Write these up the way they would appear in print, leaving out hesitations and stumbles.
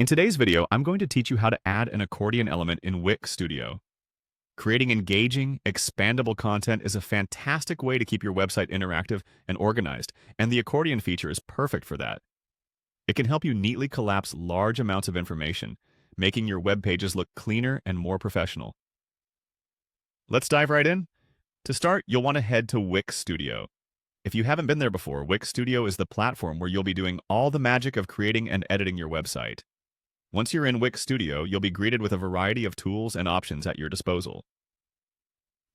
In today's video, I'm going to teach you how to add an accordion element in Wix Studio. Creating engaging, expandable content is a fantastic way to keep your website interactive and organized, and the accordion feature is perfect for that. It can help you neatly collapse large amounts of information, making your web pages look cleaner and more professional. Let's dive right in. To start, you'll want to head to Wix Studio. If you haven't been there before, Wix Studio is the platform where you'll be doing all the magic of creating and editing your website. Once you're in Wix Studio, you'll be greeted with a variety of tools and options at your disposal.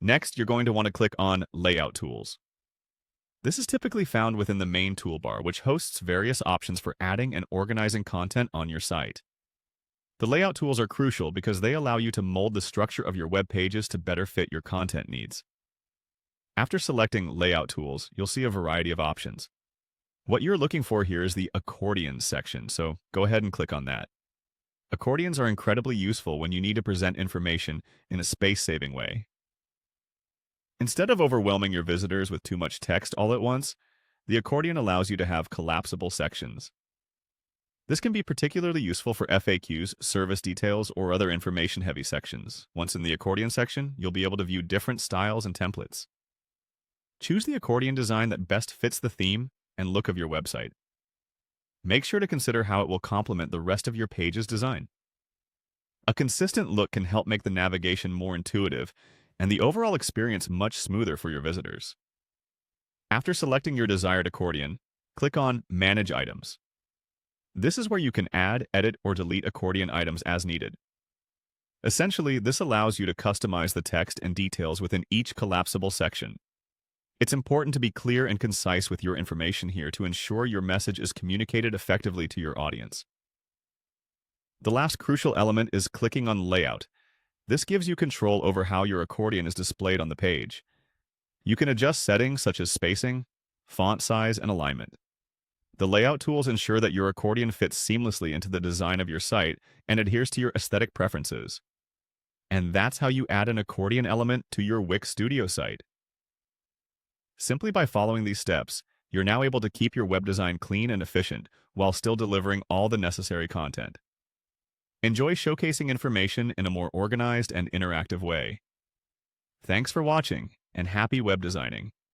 Next, you're going to want to click on Layout Tools. This is typically found within the main toolbar, which hosts various options for adding and organizing content on your site. The layout tools are crucial because they allow you to mold the structure of your web pages to better fit your content needs. After selecting Layout Tools, you'll see a variety of options. What you're looking for here is the Accordions section, so go ahead and click on that. Accordions are incredibly useful when you need to present information in a space-saving way. Instead of overwhelming your visitors with too much text all at once, the accordion allows you to have collapsible sections. This can be particularly useful for FAQs, service details, or other information-heavy sections. Once in the accordion section, you'll be able to view different styles and templates. Choose the accordion design that best fits the theme and look of your website. Make sure to consider how it will complement the rest of your page's design. A consistent look can help make the navigation more intuitive and the overall experience much smoother for your visitors. After selecting your desired accordion, click on Manage Items. This is where you can add, edit, or delete accordion items as needed. Essentially, this allows you to customize the text and details within each collapsible section. It's important to be clear and concise with your information here to ensure your message is communicated effectively to your audience. The last crucial element is clicking on Layout. This gives you control over how your accordion is displayed on the page. You can adjust settings such as spacing, font size, and alignment. The layout tools ensure that your accordion fits seamlessly into the design of your site and adheres to your aesthetic preferences. And that's how you add an accordion element to your Wix Studio site. Simply by following these steps, you're now able to keep your web design clean and efficient while still delivering all the necessary content. Enjoy showcasing information in a more organized and interactive way. Thanks for watching, and happy web designing.